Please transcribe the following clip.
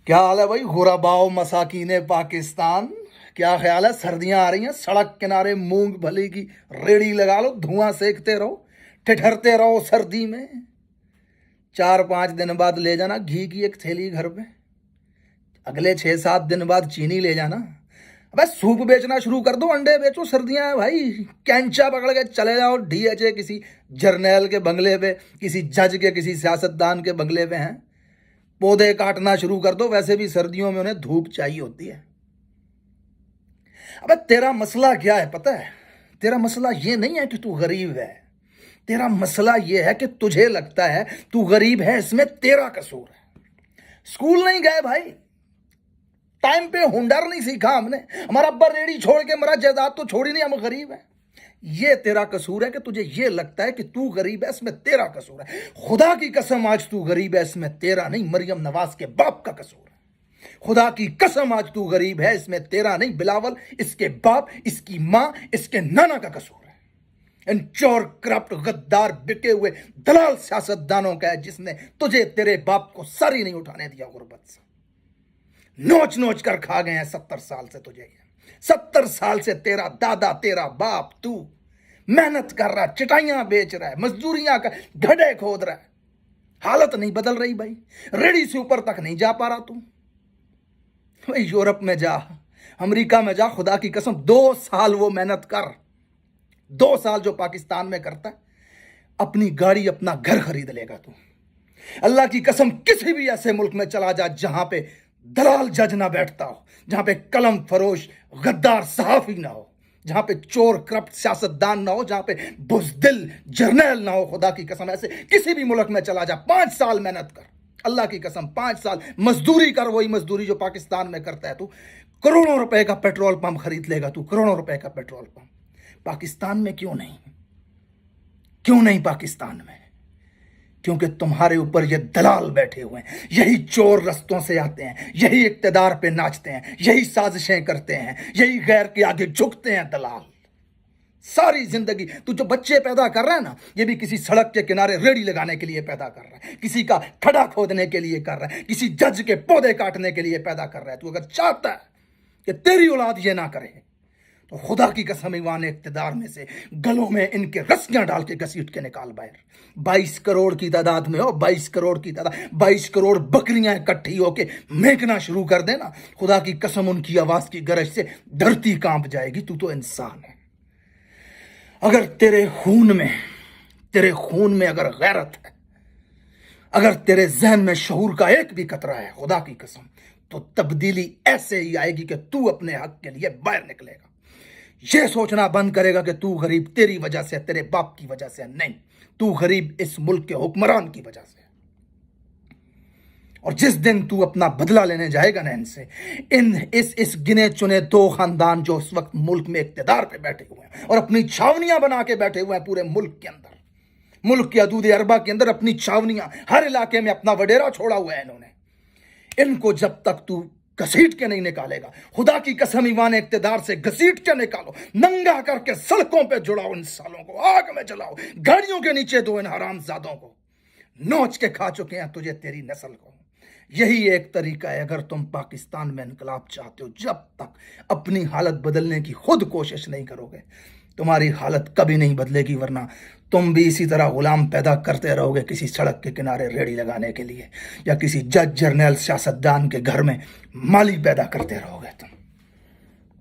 کیا حال ہے بھائی غرباؤ مساکین پاکستان؟ کیا خیال ہے؟ سردیاں آ رہی ہیں، سڑک کنارے مونگ پھلی کی ریڑی لگا لو، دھواں سینکتے رہو، ٹھٹھرتے رہو سردی میں۔ 4-5 دن بعد لے جانا گھی کی ایک تھیلی گھر پہ، اگلے 6-7 دن بعد چینی لے جانا۔ ابے سوپ بیچنا شروع کر دو، انڈے بیچو، سردیاں ہیں بھائی۔ کینچا پکڑ کے چلے جاؤ ڈی ایچ اے، کسی جرنیل کے بنگلے پہ، کسی جج کے، کسی سیاستدان کے بنگلے پہ ہیں، پودے کاٹنا شروع کر دو۔ ویسے بھی سردیوں میں انہیں دھوپ چاہیے ہوتی ہے۔ ابے تیرا مسئلہ کیا ہے پتہ ہے؟ تیرا مسئلہ یہ نہیں ہے کہ تو غریب ہے، تیرا مسئلہ یہ ہے کہ تجھے لگتا ہے تو غریب ہے، اس میں تیرا قصور ہے۔ اسکول نہیں گئے بھائی، ٹائم پہ ہنڈر نہیں سیکھا ہم نے، ہمارا ابا ریڑی چھوڑ کے مرا، جائیداد تو چھوڑی نہیں، ہم غریب ہیں۔ یہ تیرا قصور ہے کہ تجھے یہ لگتا ہے کہ تو غریب ہے، اس میں تیرا قصور ہے۔ خدا کی قسم آج تو غریب ہے، اس میں تیرا نہیں، مریم نواز کے باپ کا قصور ہے۔ خدا کی قسم آج تو غریب ہے، اس میں تیرا نہیں، بلاول، اس کے باپ، اس کی ماں، اس کے نانا کا قصور ہے۔ ان چور، کرپٹ، غدار، بکے ہوئے دلال سیاستدانوں کا ہے جس نے تجھے، تیرے باپ کو ساری نہیں اٹھانے دیا غربت سے۔ نوچ نوچ کر کھا گئے ہیں 70 سال سے تجھے۔ 70 سال سے تیرا دادا، تیرا باپ، تو محنت کر رہا ہے، چٹائیاں بیچ رہا ہے، مزدوریاں کر، گھڑے کھود رہا ہے۔ حالت نہیں بدل رہی بھائی، ریڑی سے اوپر تک نہیں جا پا رہا تو۔ بھائی یورپ میں جا، امریکہ میں جا، خدا کی قسم 2 سال وہ محنت کر، 2 سال جو پاکستان میں کرتا ہے، اپنی گاڑی، اپنا گھر خرید لے گا تو۔ اللہ کی قسم کسی بھی ایسے ملک میں چلا جا جہاں پہ دلال جج نہ بیٹھتا ہو، جہاں پہ قلم فروش غدار صحافی نہ ہو، جہاں پہ چور کرپٹ سیاستدان نہ ہو، جہاں پہ بزدل جرنیل نہ ہو، خدا کی قسم ایسے کسی بھی ملک میں چلا جا، 5 سال محنت کر، اللہ کی قسم 5 سال مزدوری کر، وہی مزدوری جو پاکستان میں کرتا ہے تو۔ کروڑوں روپے کا پیٹرول پمپ خرید لے گا تو، کروڑوں روپے کا پیٹرول پمپ۔ پاکستان میں کیوں نہیں؟ کیوں نہیں پاکستان میں؟ کیونکہ تمہارے اوپر یہ دلال بیٹھے ہوئے ہیں، یہی چور رستوں سے آتے ہیں، یہی اقتدار پہ ناچتے ہیں، یہی سازشیں کرتے ہیں، یہی غیر کے آگے جھکتے ہیں دلال۔ ساری زندگی تو جو بچے پیدا کر رہا ہے نا، یہ بھی کسی سڑک کے کنارے ریڑی لگانے کے لیے پیدا کر رہا ہے، کسی کا کھڈا کھودنے کے لیے کر رہا ہے، کسی جج کے پودے کاٹنے کے لیے پیدا کر رہا ہے۔ تو اگر چاہتا ہے کہ تیری اولاد یہ نہ کرے تو خدا کی قسم ایوان اقتدار میں سے گلوں میں ان کے رسیاں ڈال کے گھسیٹ کے نکال باہر۔ 22 کروڑ کی تعداد میں ہو، 22 کروڑ کی تعداد، 22 کروڑ بکریاں اکٹھی ہو کے مینکنا شروع کر دینا، خدا کی قسم ان کی آواز کی گرج سے دھرتی کانپ جائے گی۔ تو انسان ہے۔ اگر تیرے خون میں اگر غیرت ہے، اگر تیرے ذہن میں شعور کا ایک بھی قطرہ ہے، خدا کی قسم، تو تبدیلی ایسے ہی آئے گی کہ تو اپنے حق کے لیے باہر نکلے گا۔ یہ سوچنا بند کرے گا کہ تو غریب تیری وجہ سے، تیرے باپ کی وجہ سے نہیں، تو غریب اس ملک کے حکمران کی وجہ سے۔ اور جس دن تو اپنا بدلہ لینے جائے گا نا ان سے، اس گنے چنے 2 خاندان جو اس وقت ملک میں اقتدار پہ بیٹھے ہوئے ہیں اور اپنی چھاونیاں بنا کے بیٹھے ہوئے ہیں پورے ملک کے اندر، ملک کی حدود اربع کے اندر اپنی چھاونیاں، ہر علاقے میں اپنا وڈیرا چھوڑا ہوا ہے انہوں نے۔ ان کو جب تک تو گھسیٹ کے نہیں نکالے گا، خدا کی قسم ایوان اقتدار سے گھسیٹ کے نکالو، ننگا کر کے سڑکوں پہ جڑاؤ ان سالوں کو، آگ میں جلاؤ، گاڑیوں کے نیچے دو ان حرام زادوں کو، نوچ کے کھا چکے ہیں تجھے تیری نسل کو۔ یہی ایک طریقہ ہے اگر تم پاکستان میں انقلاب چاہتے ہو۔ جب تک اپنی حالت بدلنے کی خود کوشش نہیں کرو گے، تمہاری حالت کبھی نہیں بدلے گی، ورنہ تم بھی اسی طرح غلام پیدا کرتے رہو گے کسی سڑک کے کنارے ریڑی لگانے کے لیے، یا کسی جج، جرنیل، سیاستدان کے گھر میں مالی پیدا کرتے رہو گے تم۔